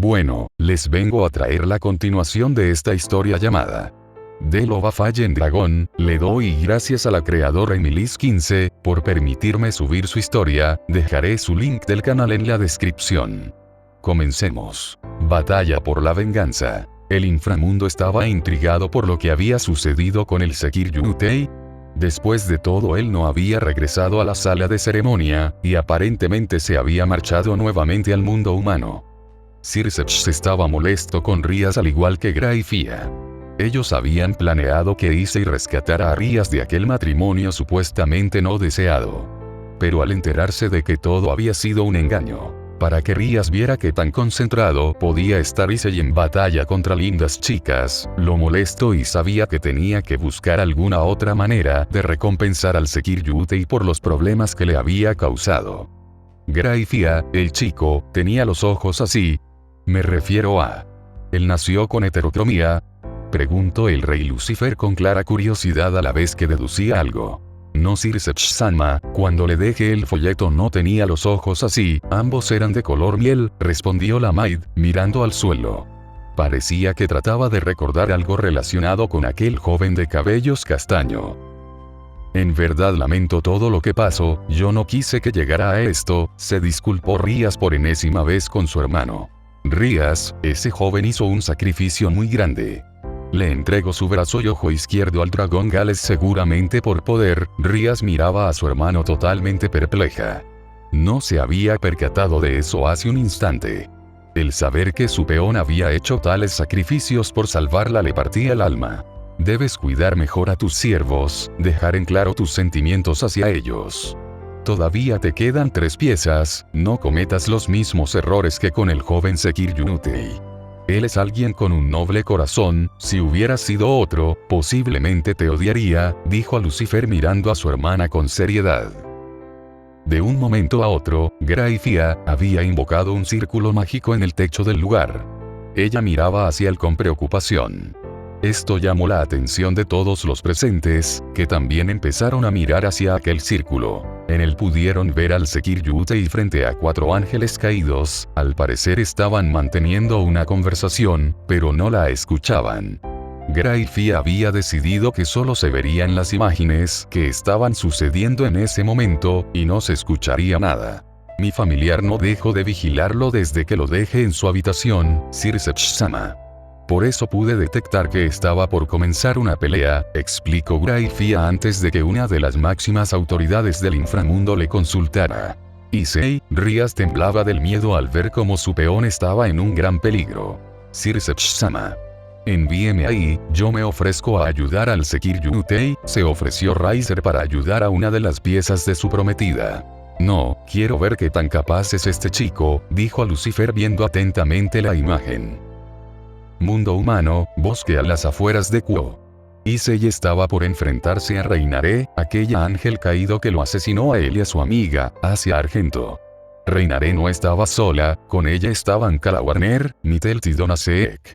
Bueno, les vengo a traer la continuación de esta historia llamada The Love of Fallen Dragon. Le doy gracias a la creadora Emilis15 por permitirme subir su historia. Dejaré su link del canal en la descripción. Comencemos. Batalla por la venganza. El inframundo estaba intrigado por lo que había sucedido con el Sekir Yutei. Después de todo, él no había regresado a la sala de ceremonia, y aparentemente se había marchado nuevamente al mundo humano. Circeps estaba molesto con Rías al igual que Graifia. Ellos habían planeado que Issei rescatara a Rías de aquel matrimonio supuestamente no deseado. Pero al enterarse de que todo había sido un engaño, para que Rías viera que tan concentrado podía estar Issei en batalla contra lindas chicas, lo molestó y sabía que tenía que buscar alguna otra manera de recompensar al Sekir Yutei por los problemas que le había causado. Graifia, el chico, tenía los ojos así. Me refiero a... ¿Él nació con heterocromía? Preguntó el rey Lucifer con clara curiosidad a la vez que deducía algo. No, Circeps-sama, cuando le dejé el folleto no tenía los ojos así, ambos eran de color miel, respondió la maid, mirando al suelo. Parecía que trataba de recordar algo relacionado con aquel joven de cabellos castaño. En verdad lamento todo lo que pasó, yo no quise que llegara a esto, se disculpó Rías por enésima vez con su hermano. Rías, ese joven hizo un sacrificio muy grande. Le entregó su brazo y ojo izquierdo al dragón Gales seguramente por poder. Rías miraba a su hermano totalmente perpleja. No se había percatado de eso hace un instante. El saber que su peón había hecho tales sacrificios por salvarla le partía el alma. Debes cuidar mejor a tus siervos, dejar en claro tus sentimientos hacia ellos. Todavía te quedan 3 piezas, no cometas los mismos errores que con el joven Sekir Yutei. Él es alguien con un noble corazón, si hubiera sido otro, posiblemente te odiaría, dijo a Lucifer mirando a su hermana con seriedad. De un momento a otro, Graifia había invocado un círculo mágico en el techo del lugar. Ella miraba hacia él con preocupación. Esto llamó la atención de todos los presentes, que también empezaron a mirar hacia aquel círculo. En él pudieron ver al Sekir Yutei frente a 4 ángeles caídos, al parecer estaban manteniendo una conversación, pero no la escuchaban. Graifia había decidido que solo se verían las imágenes que estaban sucediendo en ese momento, y no se escucharía nada. Mi familiar no dejó de vigilarlo desde que lo dejé en su habitación, Circeps-sama. Por eso pude detectar que estaba por comenzar una pelea, explicó Graifia antes de que una de las máximas autoridades del inframundo le consultara. Issei, Rías temblaba del miedo al ver cómo su peón estaba en un gran peligro. Circeps-sama. Envíeme ahí, yo me ofrezco a ayudar al Sekir Yutei, se ofreció Riser para ayudar a una de las piezas de su prometida. No, quiero ver qué tan capaz es este chico, dijo a Lucifer viendo atentamente la imagen. Mundo humano, bosque a las afueras de Kuo. Issei estaba por enfrentarse a Reinare, aquella ángel caído que lo asesinó a él y a su amiga, Asia Argento. Reinare no estaba sola, con ella estaban Kala Warner, Mitellt y Donna Seek.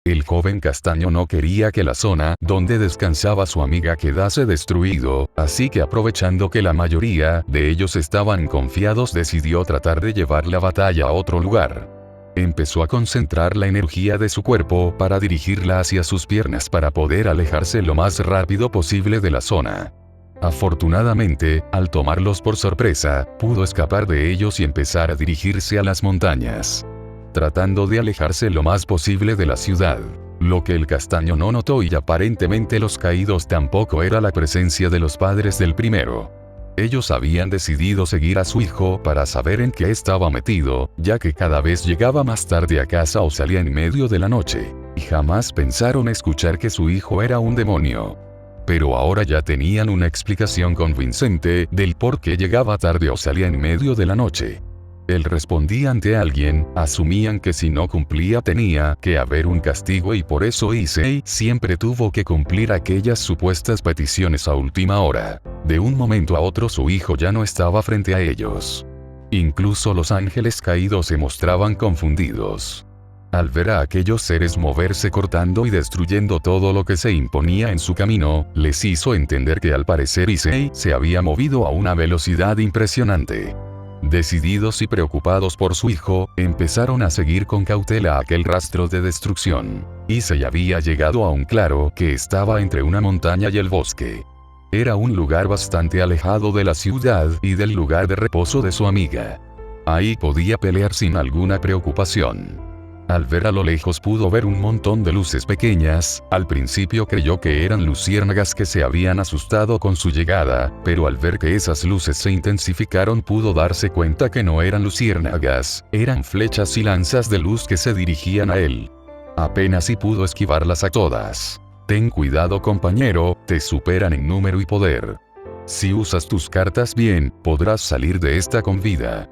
El joven castaño no quería que la zona donde descansaba su amiga quedase destruido, así que aprovechando que la mayoría de ellos estaban confiados decidió tratar de llevar la batalla a otro lugar. Empezó a concentrar la energía de su cuerpo para dirigirla hacia sus piernas para poder alejarse lo más rápido posible de la zona. Afortunadamente, al tomarlos por sorpresa, pudo escapar de ellos y empezar a dirigirse a las montañas, tratando de alejarse lo más posible de la ciudad. Lo que el castaño no notó y aparentemente los caídos tampoco era la presencia de los padres del primero. Ellos habían decidido seguir a su hijo para saber en qué estaba metido, ya que cada vez llegaba más tarde a casa o salía en medio de la noche, y jamás pensaron escuchar que su hijo era un demonio. Pero ahora ya tenían una explicación convincente del por qué llegaba tarde o salía en medio de la noche. Él respondía ante alguien, asumían que si no cumplía tenía que haber un castigo y por eso Issei siempre tuvo que cumplir aquellas supuestas peticiones a última hora. De un momento a otro su hijo ya no estaba frente a ellos. Incluso los ángeles caídos se mostraban confundidos. Al ver a aquellos seres moverse cortando y destruyendo todo lo que se imponía en su camino, les hizo entender que al parecer Issei se había movido a una velocidad impresionante. Decididos y preocupados por su hijo, empezaron a seguir con cautela aquel rastro de destrucción. Issei había llegado a un claro que estaba entre una montaña y el bosque. Era un lugar bastante alejado de la ciudad y del lugar de reposo de su amiga. Ahí podía pelear sin alguna preocupación. Al ver a lo lejos pudo ver un montón de luces pequeñas. Al principio creyó que eran luciérnagas que se habían asustado con su llegada, pero al ver que esas luces se intensificaron pudo darse cuenta que no eran luciérnagas, eran flechas y lanzas de luz que se dirigían a él. Apenas si pudo esquivarlas a todas. Ten cuidado, compañero, te superan en número y poder. Si usas tus cartas bien, podrás salir de esta con vida.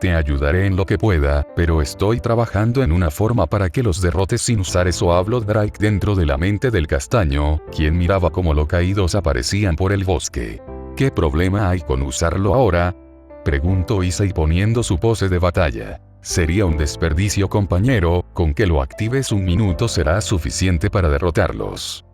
Te ayudaré en lo que pueda, pero estoy trabajando en una forma para que los derrotes sin usar eso, habló Drake dentro de la mente del castaño, quien miraba cómo los caídos aparecían por el bosque. ¿Qué problema hay con usarlo ahora?, preguntó Issei poniendo su pose de batalla. Sería un desperdicio, compañero, con que lo actives un minuto será suficiente para derrotarlos.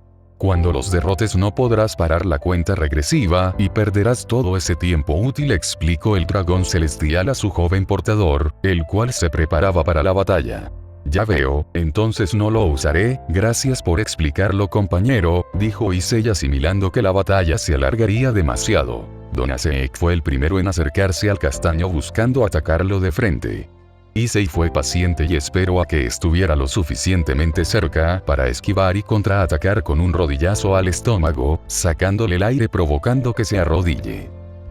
Cuando los derrotes no podrás parar la cuenta regresiva y perderás todo ese tiempo útil, explicó el dragón celestial a su joven portador, el cual se preparaba para la batalla. Ya veo, entonces no lo usaré, gracias por explicarlo, compañero, dijo Issei asimilando que la batalla se alargaría demasiado. Donaseek fue el primero en acercarse al castaño buscando atacarlo de frente. Issei fue paciente y esperó a que estuviera lo suficientemente cerca para esquivar y contraatacar con un rodillazo al estómago, sacándole el aire provocando que se arrodille.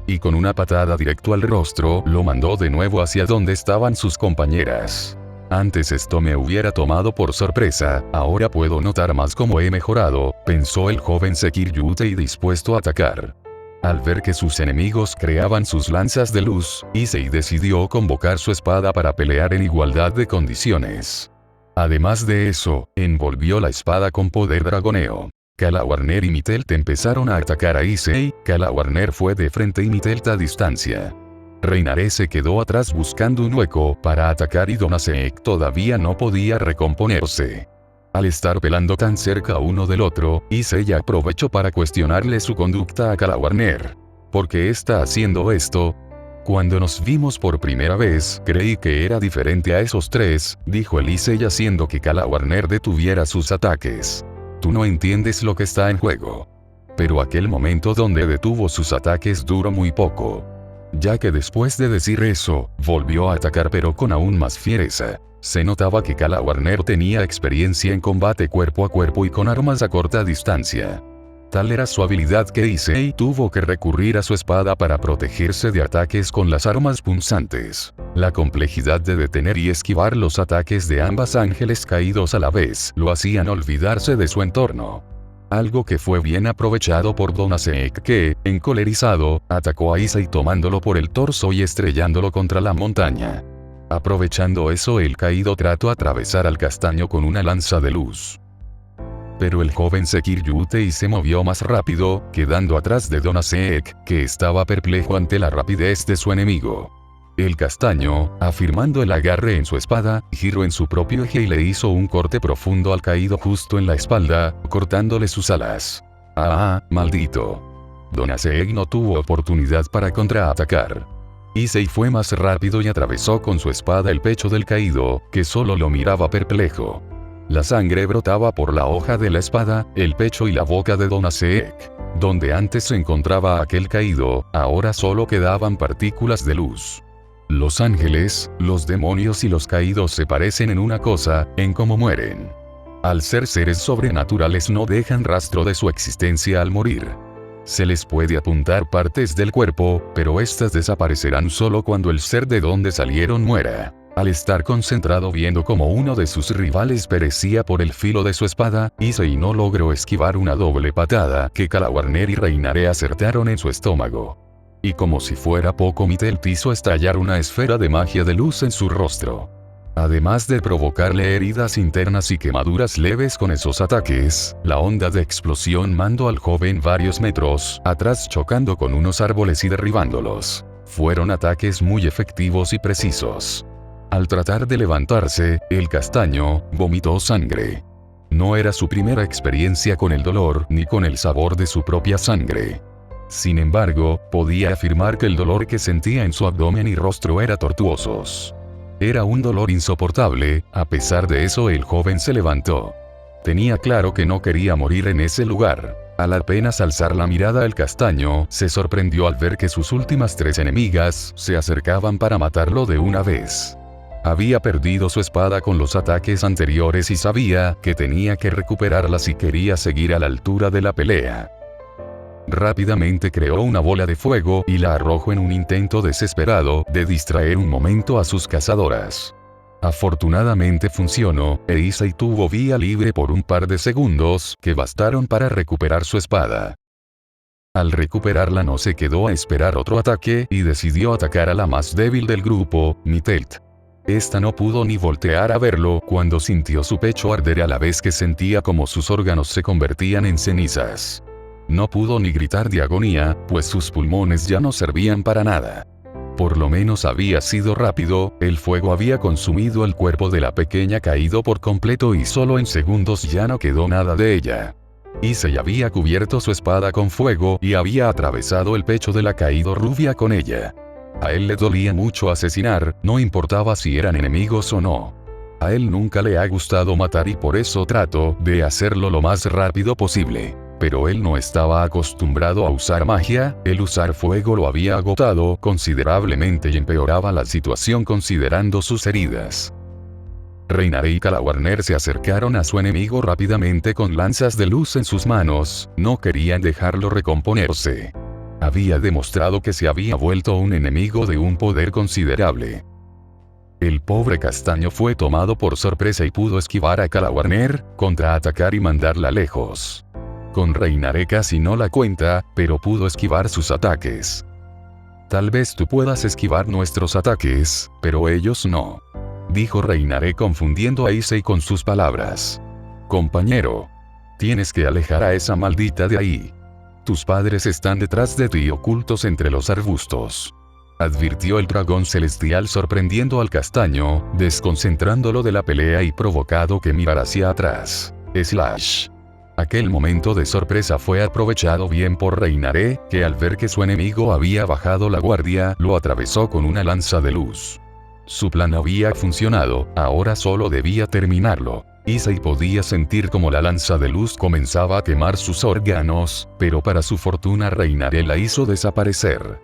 Y con una patada directo al rostro, lo mandó de nuevo hacia donde estaban sus compañeras. Antes esto me hubiera tomado por sorpresa, ahora puedo notar más cómo he mejorado, pensó el joven Sekiryutei dispuesto a atacar. Al ver que sus enemigos creaban sus lanzas de luz, Issei decidió convocar su espada para pelear en igualdad de condiciones. Además de eso, envolvió la espada con poder dragoneo. Kalawarner y Mitelt empezaron a atacar a Issei. Kalawarner fue de frente y Mitelt a distancia. Reinare se quedó atrás buscando un hueco para atacar y Donaseek todavía no podía recomponerse. Al estar pelando tan cerca uno del otro, Issei aprovechó para cuestionarle su conducta a Kalawarner. ¿Por qué está haciendo esto? Cuando nos vimos por primera vez, creí que era diferente a esos tres, dijo el Issei haciendo que Kalawarner detuviera sus ataques. Tú no entiendes lo que está en juego. Pero aquel momento donde detuvo sus ataques duró muy poco. Ya que después de decir eso, volvió a atacar pero con aún más fiereza. Se notaba que Kalawarner tenía experiencia en combate cuerpo a cuerpo y con armas a corta distancia. Tal era su habilidad que Issei tuvo que recurrir a su espada para protegerse de ataques con las armas punzantes. La complejidad de detener y esquivar los ataques de ambas ángeles caídos a la vez lo hacían olvidarse de su entorno. Algo que fue bien aprovechado por Donaseek que, encolerizado, atacó a Issei tomándolo por el torso y estrellándolo contra la montaña. Aprovechando eso, el caído trató de atravesar al castaño con una lanza de luz. Pero el joven Sekiryutei se movió más rápido, quedando atrás de Donaseek, que estaba perplejo ante la rapidez de su enemigo. El castaño, afirmando el agarre en su espada, giró en su propio eje y le hizo un corte profundo al caído justo en la espalda, cortándole sus alas. ¡Ah, maldito! Donaseek no tuvo oportunidad para contraatacar. Issei fue más rápido y atravesó con su espada el pecho del caído, que solo lo miraba perplejo. La sangre brotaba por la hoja de la espada, el pecho y la boca de Donaseek. Donde antes se encontraba aquel caído, ahora solo quedaban partículas de luz. Los ángeles, los demonios y los caídos se parecen en una cosa, en cómo mueren. Al ser seres sobrenaturales no dejan rastro de su existencia al morir. Se les puede apuntar partes del cuerpo, pero estas desaparecerán solo cuando el ser de donde salieron muera. Al estar concentrado viendo cómo uno de sus rivales perecía por el filo de su espada, Issei no logró esquivar una doble patada que Kalawarner y Reinare acertaron en su estómago. Y como si fuera poco, Mitelt hizo estallar una esfera de magia de luz en su rostro. Además de provocarle heridas internas y quemaduras leves con esos ataques, la onda de explosión mandó al joven varios metros atrás chocando con unos árboles y derribándolos. Fueron ataques muy efectivos y precisos. Al tratar de levantarse, el castaño vomitó sangre. No era su primera experiencia con el dolor ni con el sabor de su propia sangre. Sin embargo, podía afirmar que el dolor que sentía en su abdomen y rostro era tortuosos. Era un dolor insoportable. A pesar de eso, el joven se levantó. Tenía claro que no quería morir en ese lugar. Al apenas alzar la mirada, el castaño se sorprendió al ver que sus últimas 3 enemigas se acercaban para matarlo de una vez. Había perdido su espada con los ataques anteriores y sabía que tenía que recuperarla si quería seguir a la altura de la pelea. Rápidamente creó una bola de fuego y la arrojó en un intento desesperado de distraer un momento a sus cazadoras. Afortunadamente funcionó, e Issei tuvo vía libre por un par de segundos que bastaron para recuperar su espada. Al recuperarla no se quedó a esperar otro ataque y decidió atacar a la más débil del grupo, Mitelt. Esta no pudo ni voltear a verlo cuando sintió su pecho arder a la vez que sentía como sus órganos se convertían en cenizas. No pudo ni gritar de agonía, pues sus pulmones ya no servían para nada. Por lo menos había sido rápido, el fuego había consumido el cuerpo de la pequeña caído por completo y solo en segundos ya no quedó nada de ella. Issei había cubierto su espada con fuego y había atravesado el pecho de la caído rubia con ella. A él le dolía mucho asesinar, no importaba si eran enemigos o no. A él nunca le ha gustado matar y por eso trató de hacerlo lo más rápido posible. Pero él no estaba acostumbrado a usar magia, el usar fuego lo había agotado considerablemente y empeoraba la situación considerando sus heridas. Reinare y Kalawarner se acercaron a su enemigo rápidamente con lanzas de luz en sus manos, no querían dejarlo recomponerse. Había demostrado que se había vuelto un enemigo de un poder considerable. El pobre castaño fue tomado por sorpresa y pudo esquivar a Kalawarner, contraatacar y mandarla lejos. Con Reinare casi no la cuenta, pero pudo esquivar sus ataques. Tal vez tú puedas esquivar nuestros ataques, pero ellos no. Dijo Reinare confundiendo a Issei con sus palabras. Compañero. Tienes que alejar a esa maldita de ahí. Tus padres están detrás de ti ocultos entre los arbustos. Advirtió el dragón celestial sorprendiendo al castaño, desconcentrándolo de la pelea y provocado que mirara hacia atrás. Aquel momento de sorpresa fue aprovechado bien por Reinare, que al ver que su enemigo había bajado la guardia, lo atravesó con una lanza de luz. Su plan había funcionado, ahora solo debía terminarlo. Issei podía sentir como la lanza de luz comenzaba a quemar sus órganos, pero para su fortuna Reinare la hizo desaparecer.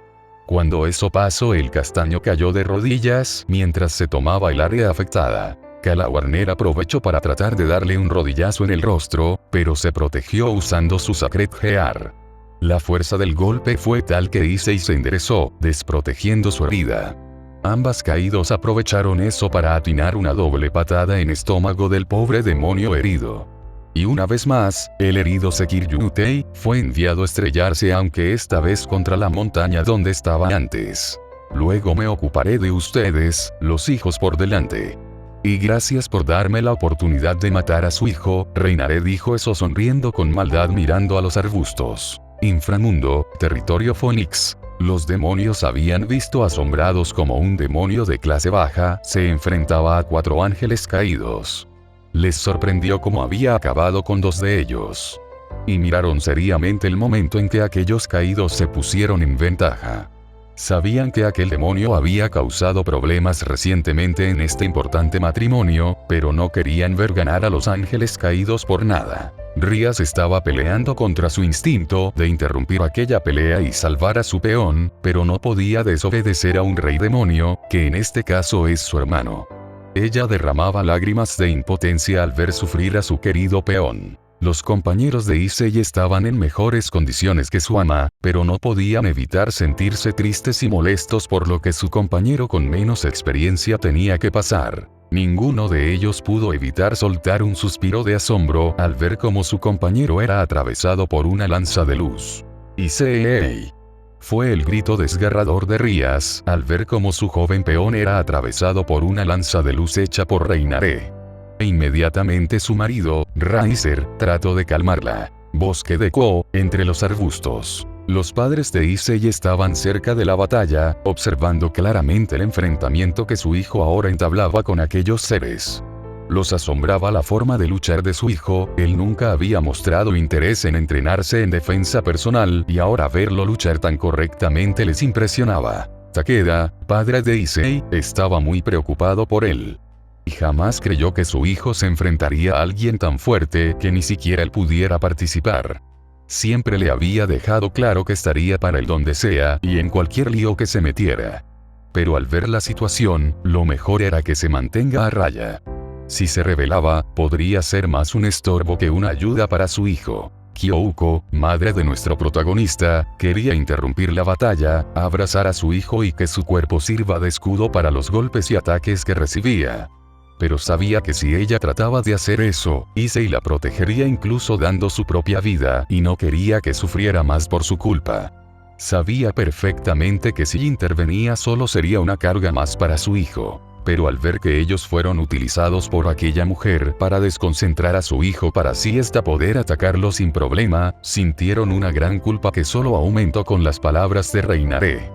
Cuando eso pasó, el castaño cayó de rodillas mientras se tomaba el área afectada. Kalawarner aprovechó para tratar de darle un rodillazo en el rostro, pero se protegió usando su Sacred Gear. La fuerza del golpe fue tal que Issei se enderezó, desprotegiendo su herida. Ambas caídos aprovecharon eso para atinar una doble patada en estómago del pobre demonio herido. Y una vez más, el herido Sekiryutei fue enviado a estrellarse, aunque esta vez contra la montaña donde estaba antes. Luego me ocuparé de ustedes, los hijos por delante. Y gracias por darme la oportunidad de matar a su hijo, Reinare dijo eso sonriendo con maldad mirando a los arbustos. Inframundo, territorio Phoenix. Los demonios habían visto asombrados como un demonio de clase baja se enfrentaba a 4 ángeles caídos. Les sorprendió cómo había acabado con 2 de ellos. Y miraron seriamente el momento en que aquellos caídos se pusieron en ventaja. Sabían que aquel demonio había causado problemas recientemente en este importante matrimonio, pero no querían ver ganar a los ángeles caídos por nada. Rias estaba peleando contra su instinto de interrumpir aquella pelea y salvar a su peón, pero no podía desobedecer a un rey demonio, que en este caso es su hermano. Ella derramaba lágrimas de impotencia al ver sufrir a su querido peón. Los compañeros de Issei estaban en mejores condiciones que su ama, pero no podían evitar sentirse tristes y molestos por lo que su compañero con menos experiencia tenía que pasar. Ninguno de ellos pudo evitar soltar un suspiro de asombro al ver cómo su compañero era atravesado por una lanza de luz. Issei. Fue el grito desgarrador de Rias al ver cómo su joven peón era atravesado por una lanza de luz hecha por Reinare. E inmediatamente su marido, Raiser, trató de calmarla. Bosque de Ko, entre los arbustos. Los padres de Issei estaban cerca de la batalla, observando claramente el enfrentamiento que su hijo ahora entablaba con aquellos seres. Los asombraba la forma de luchar de su hijo, él nunca había mostrado interés en entrenarse en defensa personal y ahora verlo luchar tan correctamente les impresionaba. Takeda, padre de Issei, estaba muy preocupado por él. Y jamás creyó que su hijo se enfrentaría a alguien tan fuerte que ni siquiera él pudiera participar. Siempre le había dejado claro que estaría para él donde sea y en cualquier lío que se metiera. Pero al ver la situación, lo mejor era que se mantenga a raya. Si se rebelaba, podría ser más un estorbo que una ayuda para su hijo. Kyouko, madre de nuestro protagonista, quería interrumpir la batalla, abrazar a su hijo y que su cuerpo sirva de escudo para los golpes y ataques que recibía. Pero sabía que si ella trataba de hacer eso, Issei la protegería incluso dando su propia vida y no quería que sufriera más por su culpa. Sabía perfectamente que si intervenía solo sería una carga más para su hijo. Pero al ver que ellos fueron utilizados por aquella mujer para desconcentrar a su hijo para así ésta poder atacarlo sin problema, sintieron una gran culpa que solo aumentó con las palabras de Reinare.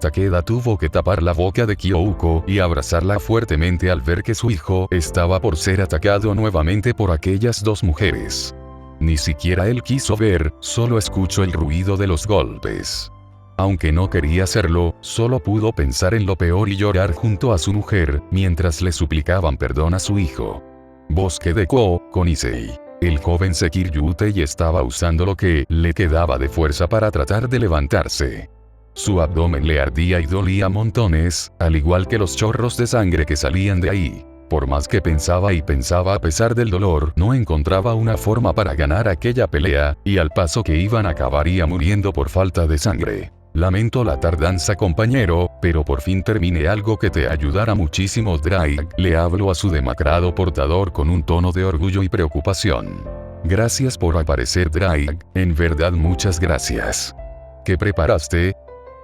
Takeda tuvo que tapar la boca de Kyouko y abrazarla fuertemente al ver que su hijo estaba por ser atacado nuevamente por aquellas dos mujeres. Ni siquiera él quiso ver, solo escuchó el ruido de los golpes. Aunque no quería hacerlo, solo pudo pensar en lo peor y llorar junto a su mujer, mientras le suplicaban perdón a su hijo. Bosque de Ko, con Issei. El joven Sekiryutei estaba usando lo que le quedaba de fuerza para tratar de levantarse. Su abdomen le ardía y dolía montones, al igual que los chorros de sangre que salían de ahí. Por más que pensaba y pensaba a pesar del dolor, no encontraba una forma para ganar aquella pelea, y al paso que iban acabaría muriendo por falta de sangre. Lamento la tardanza, compañero, pero por fin terminé algo que te ayudará muchísimo. Drake le habló a su demacrado portador con un tono de orgullo y preocupación. Gracias por aparecer, Drake, en verdad muchas gracias. ¿Qué preparaste?,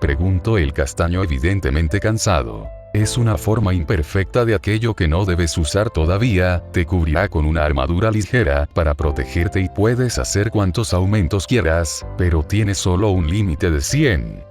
preguntó el castaño evidentemente cansado. Es una forma imperfecta de aquello que no debes usar todavía, te cubrirá con una armadura ligera para protegerte y puedes hacer cuantos aumentos quieras, pero tienes solo un límite de 100.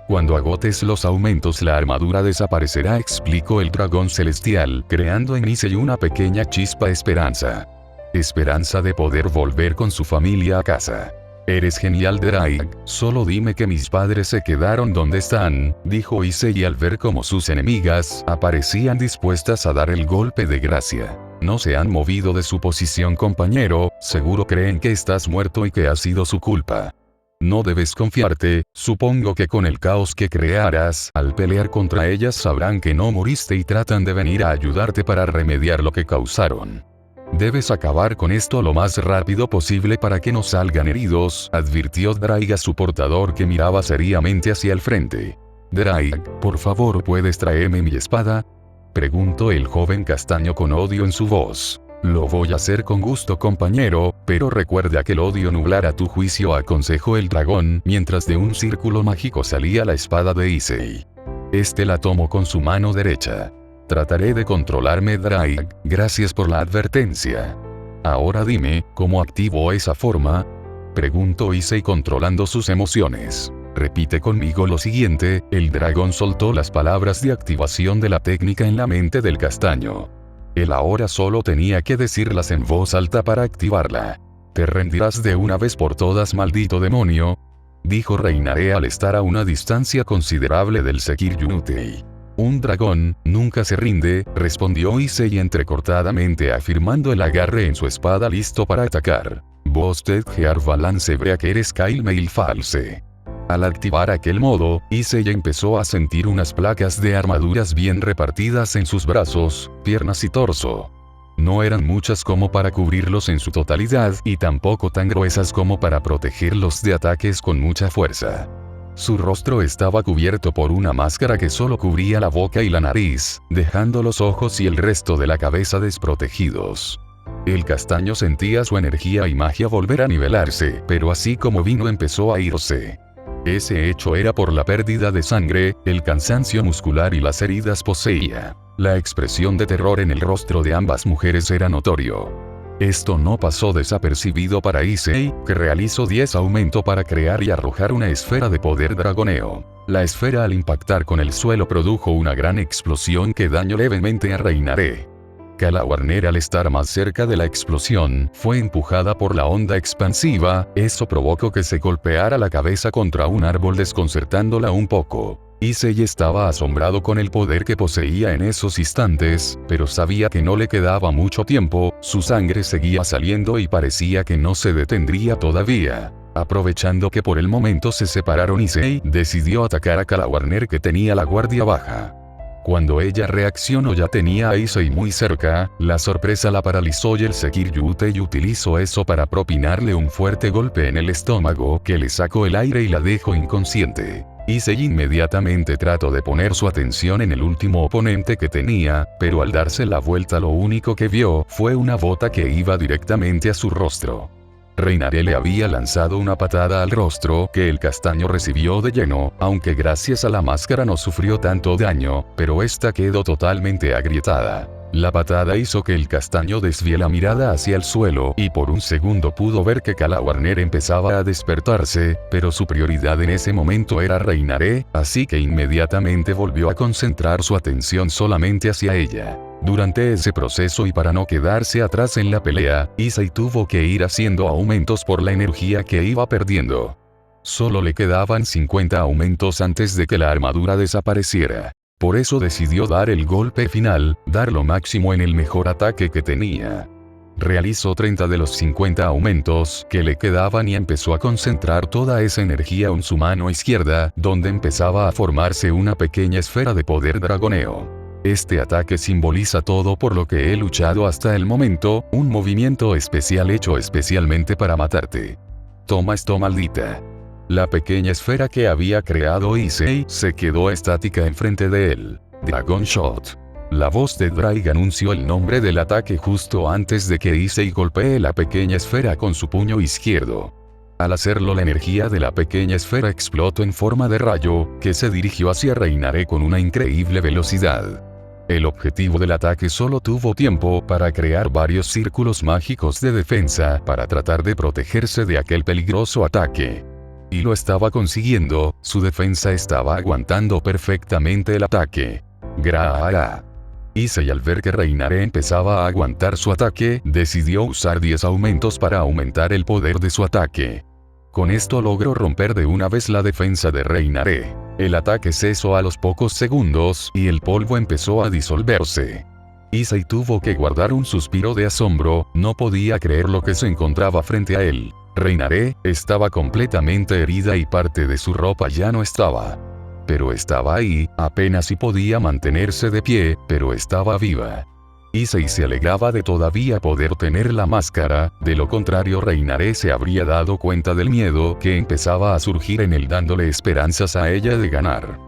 Cuando agotes los aumentos la armadura desaparecerá, explicó el dragón celestial, creando en Issei una pequeña chispa de esperanza. Esperanza de poder volver con su familia a casa. Eres genial, Drake, solo dime que mis padres se quedaron donde están, dijo Issei al ver cómo sus enemigas aparecían dispuestas a dar el golpe de gracia. No se han movido de su posición, compañero, seguro creen que estás muerto y que ha sido su culpa. No debes confiarte, supongo que con el caos que crearás al pelear contra ellas sabrán que no moriste y tratan de venir a ayudarte para remediar lo que causaron. Debes acabar con esto lo más rápido posible para que no salgan heridos, advirtió Drake a su portador que miraba seriamente hacia el frente. Drake, por favor, ¿puedes traerme mi espada?, preguntó el joven castaño con odio en su voz. Lo voy a hacer con gusto, compañero, pero recuerda que el odio nublará tu juicio, aconsejó el dragón, mientras de un círculo mágico salía la espada de Issei. Este la tomó con su mano derecha. Trataré de controlarme, Drake, gracias por la advertencia. Ahora dime, ¿cómo activo esa forma?, preguntó Issei controlando sus emociones. Repite conmigo lo siguiente, el dragón soltó las palabras de activación de la técnica en la mente del castaño. Él ahora solo tenía que decirlas en voz alta para activarla. ¿Te rendirás de una vez por todas, maldito demonio?, dijo Reinare al estar a una distancia considerable del Sekiryutei. Un dragón nunca se rinde, respondió Issei entrecortadamente afirmando el agarre en su espada listo para atacar. Boosted Gear Balance Breaker Scale Mail False. Al activar aquel modo, Issei empezó a sentir unas placas de armaduras bien repartidas en sus brazos, piernas y torso. No eran muchas como para cubrirlos en su totalidad y tampoco tan gruesas como para protegerlos de ataques con mucha fuerza. Su rostro estaba cubierto por una máscara que solo cubría la boca y la nariz, dejando los ojos y el resto de la cabeza desprotegidos. El castaño sentía su energía y magia volver a nivelarse, pero así como vino empezó a irse. Ese hecho era por la pérdida de sangre, el cansancio muscular y las heridas poseía. La expresión de terror en el rostro de ambas mujeres era notorio. Esto no pasó desapercibido para Issei, que realizó 10 aumento para crear y arrojar una esfera de poder dragoneo. La esfera al impactar con el suelo produjo una gran explosión que dañó levemente a Reinare. Kala Warner, al estar más cerca de la explosión, fue empujada por la onda expansiva. Eso provocó que se golpeara la cabeza contra un árbol, desconcertándola un poco. Issei estaba asombrado con el poder que poseía en esos instantes, pero sabía que no le quedaba mucho tiempo. Su sangre seguía saliendo y parecía que no se detendría todavía. Aprovechando que por el momento se separaron, Issei decidió atacar a Kala Warner, que tenía la guardia baja. Cuando ella reaccionó, ya tenía a Issei muy cerca. La sorpresa la paralizó y el Sekiryutei utilizó eso para propinarle un fuerte golpe en el estómago que le sacó el aire y la dejó inconsciente. Issei inmediatamente trató de poner su atención en el último oponente que tenía, pero al darse la vuelta lo único que vio fue una bota que iba directamente a su rostro. Reinare le había lanzado una patada al rostro que el castaño recibió de lleno, aunque gracias a la máscara no sufrió tanto daño, pero esta quedó totalmente agrietada. La patada hizo que el castaño desvíe la mirada hacia el suelo y por un segundo pudo ver que Kala Warner empezaba a despertarse, pero su prioridad en ese momento era Reinare, así que inmediatamente volvió a concentrar su atención solamente hacia ella. Durante ese proceso y para no quedarse atrás en la pelea, Issei tuvo que ir haciendo aumentos por la energía que iba perdiendo. Solo le quedaban 50 aumentos antes de que la armadura desapareciera. Por eso decidió dar el golpe final, dar lo máximo en el mejor ataque que tenía. Realizó 30 de los 50 aumentos que le quedaban y empezó a concentrar toda esa energía en su mano izquierda, donde empezaba a formarse una pequeña esfera de poder dragoneo. Este ataque simboliza todo por lo que he luchado hasta el momento, un movimiento especial hecho especialmente para matarte. Toma esto, maldita. La pequeña esfera que había creado Issei se quedó estática enfrente de él. Dragon Shot. La voz de Drake anunció el nombre del ataque justo antes de que Issei golpee la pequeña esfera con su puño izquierdo. Al hacerlo, la energía de la pequeña esfera explotó en forma de rayo, que se dirigió hacia Reinare con una increíble velocidad. El objetivo del ataque solo tuvo tiempo para crear varios círculos mágicos de defensa para tratar de protegerse de aquel peligroso ataque. Y lo estaba consiguiendo, su defensa estaba aguantando perfectamente el ataque. Gra. Issei, al ver que Reinare empezaba a aguantar su ataque, decidió usar 10 aumentos para aumentar el poder de su ataque. Con esto logró romper de una vez la defensa de Reinare. El ataque cesó a los pocos segundos y el polvo empezó a disolverse. Issei tuvo que guardar un suspiro de asombro, no podía creer lo que se encontraba frente a él. Reinare estaba completamente herida y parte de su ropa ya no estaba. Pero estaba ahí, apenas si podía mantenerse de pie, pero estaba viva. Issei se alegraba de todavía poder tener la máscara, de lo contrario Reinare se habría dado cuenta del miedo que empezaba a surgir en él, dándole esperanzas a ella de ganar.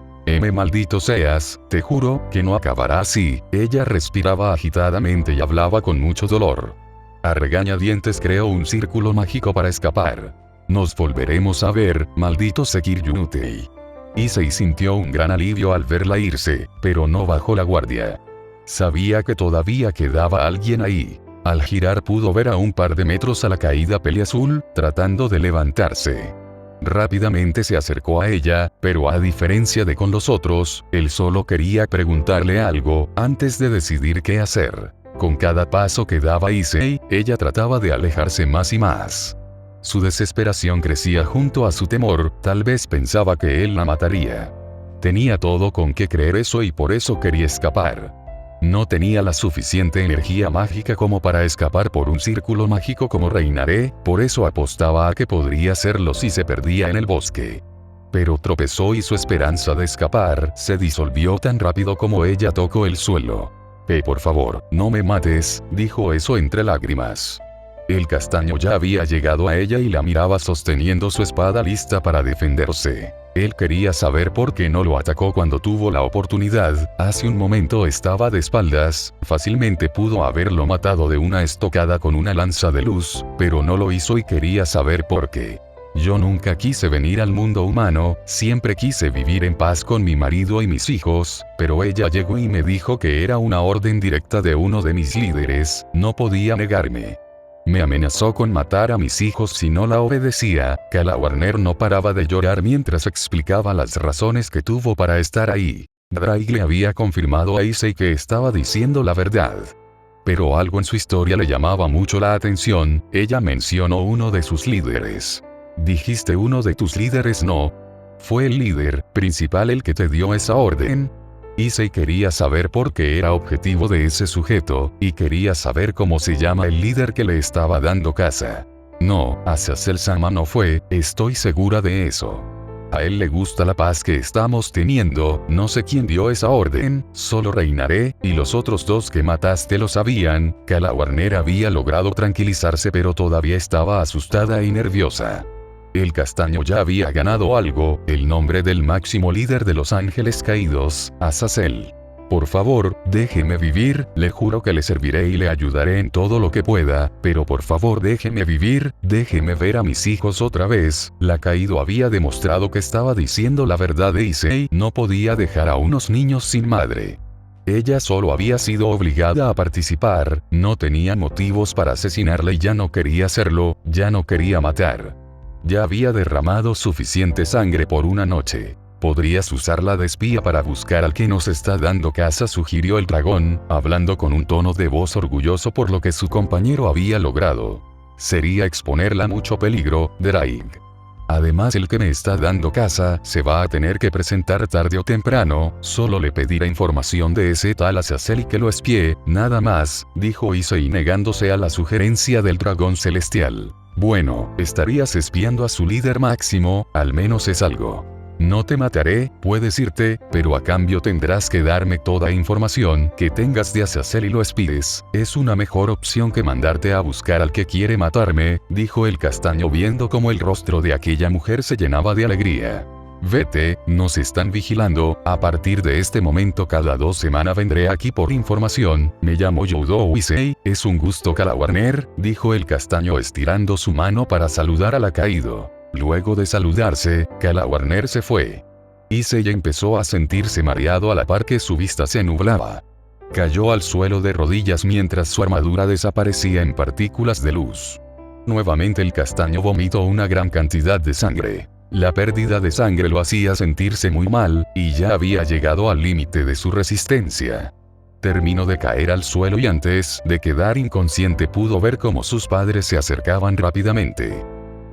Maldito seas, te juro que no acabará así. Ella respiraba agitadamente y hablaba con mucho dolor. A regañadientes creó un círculo mágico para escapar. Nos volveremos a ver, maldito Sekiryutei. Issei sintió un gran alivio al verla irse, pero no bajó la guardia. Sabía que todavía quedaba alguien ahí. Al girar pudo ver a un par de metros a la caída peliazul, tratando de levantarse. Rápidamente se acercó a ella, pero a diferencia de con los otros, él solo quería preguntarle algo, antes de decidir qué hacer. Con cada paso que daba Issei, ella trataba de alejarse más y más. Su desesperación crecía junto a su temor, tal vez pensaba que él la mataría. Tenía todo con qué creer eso y por eso quería escapar. No tenía la suficiente energía mágica como para escapar por un círculo mágico como Reinare, por eso apostaba a que podría hacerlo si se perdía en el bosque. Pero tropezó y su esperanza de escapar se disolvió tan rápido como ella tocó el suelo. Por favor, no me mates, dijo eso entre lágrimas. El castaño ya había llegado a ella y la miraba sosteniendo su espada lista para defenderse. Él quería saber por qué no lo atacó cuando tuvo la oportunidad. Hace un momento estaba de espaldas, fácilmente pudo haberlo matado de una estocada con una lanza de luz, pero no lo hizo y quería saber por qué. Yo nunca quise venir al mundo humano, siempre quise vivir en paz con mi marido y mis hijos, pero ella llegó y me dijo que era una orden directa de uno de mis líderes, no podía negarme. Me amenazó con matar a mis hijos si no la obedecía. Kala Warner no paraba de llorar mientras explicaba las razones que tuvo para estar ahí. Drake le había confirmado a Issei que estaba diciendo la verdad. Pero algo en su historia le llamaba mucho la atención, ella mencionó uno de sus líderes. ¿Dijiste uno de tus líderes? No. ¿Fue el líder principal el que te dio esa orden? Issei quería saber por qué era objetivo de ese sujeto, y quería saber cómo se llama el líder que le estaba dando caza. No, Azazel-sama no fue, estoy segura de eso. A él le gusta la paz que estamos teniendo, no sé quién dio esa orden, solo reinaré, y los otros dos que mataste lo sabían. Calawarner había logrado tranquilizarse pero todavía estaba asustada y nerviosa. El castaño ya había ganado algo, el nombre del máximo líder de los ángeles caídos, Azazel. Por favor, déjeme vivir, le juro que le serviré y le ayudaré en todo lo que pueda, pero por favor déjeme vivir, déjeme ver a mis hijos otra vez. La caído había demostrado que estaba diciendo la verdad de Issei no podía dejar a unos niños sin madre. Ella solo había sido obligada a participar, no tenía motivos para asesinarle y ya no quería hacerlo, ya no quería matar. Ya había derramado suficiente sangre por una noche. ¿Podrías usarla de espía para buscar al que nos está dando caza?, sugirió el dragón, hablando con un tono de voz orgulloso por lo que su compañero había logrado. Sería exponerla a mucho peligro, Drake. Además el que me está dando caza se va a tener que presentar tarde o temprano, solo le pediré información de ese tal Azazel y que lo espíe, nada más, dijo Issei negándose a la sugerencia del dragón celestial. Bueno, estarías espiando a su líder máximo, al menos es algo. No te mataré, puedes irte, pero a cambio tendrás que darme toda información que tengas de Azazel y lo espíes. Es una mejor opción que mandarte a buscar al que quiere matarme, dijo el castaño viendo cómo el rostro de aquella mujer se llenaba de alegría. Vete, nos están vigilando, a partir de este momento cada 2 semanas vendré aquí por información, me llamo Youdou Issei, es un gusto Calawarner, dijo el castaño estirando su mano para saludar a la caído. Luego de saludarse, Calawarner se fue. Issei empezó a sentirse mareado a la par que su vista se nublaba. Cayó al suelo de rodillas mientras su armadura desaparecía en partículas de luz. Nuevamente el castaño vomitó una gran cantidad de sangre. La pérdida de sangre lo hacía sentirse muy mal, y ya había llegado al límite de su resistencia. Terminó de caer al suelo y antes de quedar inconsciente pudo ver cómo sus padres se acercaban rápidamente.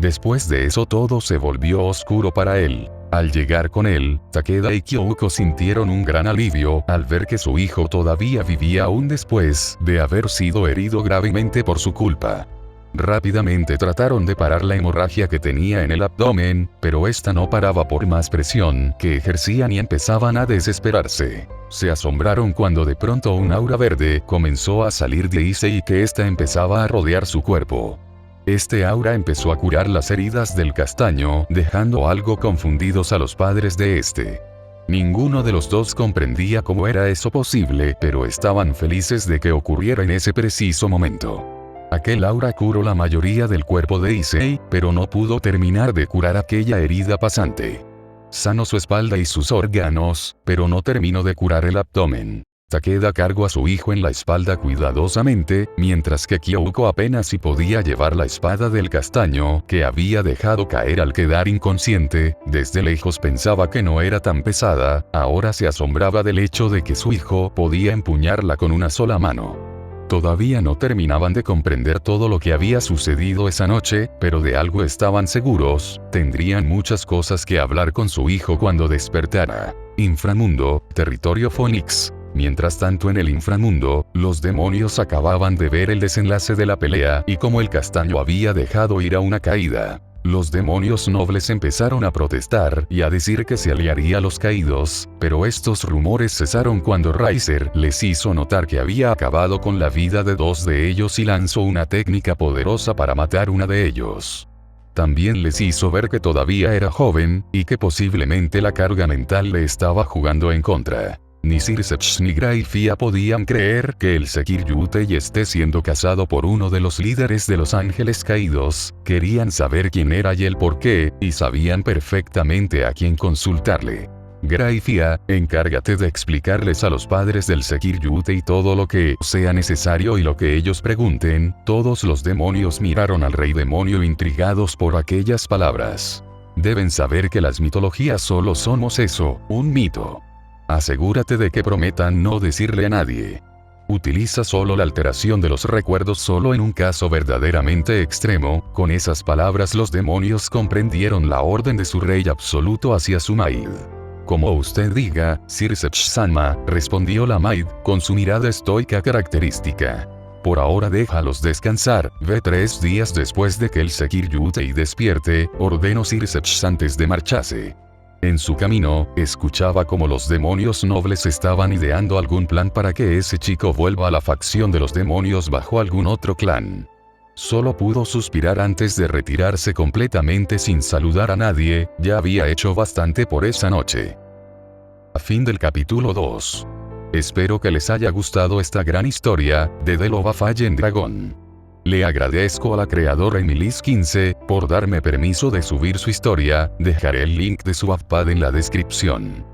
Después de eso todo se volvió oscuro para él. Al llegar con él, Takeda y Kyouko sintieron un gran alivio al ver que su hijo todavía vivía aún después de haber sido herido gravemente por su culpa. Rápidamente trataron de parar la hemorragia que tenía en el abdomen, pero esta no paraba por más presión que ejercían y empezaban a desesperarse. Se asombraron cuando de pronto un aura verde comenzó a salir de Issei y que ésta empezaba a rodear su cuerpo. Este aura empezó a curar las heridas del castaño, dejando algo confundidos a los padres de este. Ninguno de los dos comprendía cómo era eso posible, pero estaban felices de que ocurriera en ese preciso momento. Aquel aura curó la mayoría del cuerpo de Issei, pero no pudo terminar de curar aquella herida pasante. Sanó su espalda y sus órganos, pero no terminó de curar el abdomen. Takeda cargó a su hijo en la espalda cuidadosamente, mientras que Kyouko apenas si podía llevar la espada del castaño que había dejado caer al quedar inconsciente. Desde lejos pensaba que no era tan pesada, ahora se asombraba del hecho de que su hijo podía empuñarla con una sola mano. Todavía no terminaban de comprender todo lo que había sucedido esa noche, pero de algo estaban seguros, tendrían muchas cosas que hablar con su hijo cuando despertara. Inframundo, territorio Phoenix. Mientras tanto en el inframundo, los demonios acababan de ver el desenlace de la pelea y cómo el castaño había dejado ir a una caída. Los demonios nobles empezaron a protestar y a decir que se aliaría a los caídos, pero estos rumores cesaron cuando Riser les hizo notar que había acabado con la vida de 2 de ellos y lanzó una técnica poderosa para matar una de ellos. También les hizo ver que todavía era joven, y que posiblemente la carga mental le estaba jugando en contra. Ni Circe ni Grayfia podían creer que el Sekir Yutei esté siendo cazado por uno de los líderes de los ángeles caídos. Querían saber quién era y el por qué, y sabían perfectamente a quién consultarle. Grayfia, encárgate de explicarles a los padres del Sekir Yutei todo lo que sea necesario y lo que ellos pregunten. Todos los demonios miraron al rey demonio intrigados por aquellas palabras. Deben saber que las mitologías solo somos eso, un mito. Asegúrate de que prometan no decirle a nadie. Utiliza solo la alteración de los recuerdos solo en un caso verdaderamente extremo. Con esas palabras los demonios comprendieron la orden de su rey absoluto hacia su maid. Como usted diga, Sir Sechsanma, respondió la maid, con su mirada estoica característica. Por ahora déjalos descansar. Ve 3 días después de que el Sekir Yutei despierte, ordenó Sir Sech antes de marcharse. En su camino, escuchaba como los demonios nobles estaban ideando algún plan para que ese chico vuelva a la facción de los demonios bajo algún otro clan. Solo pudo suspirar antes de retirarse completamente sin saludar a nadie. Ya había hecho bastante por esa noche. Fin del capítulo 2. Espero que les haya gustado esta gran historia de The Love Fallen Dragon. Le agradezco a la creadora Emilis15 por darme permiso de subir su historia. Dejaré el link de su Wattpad en la descripción.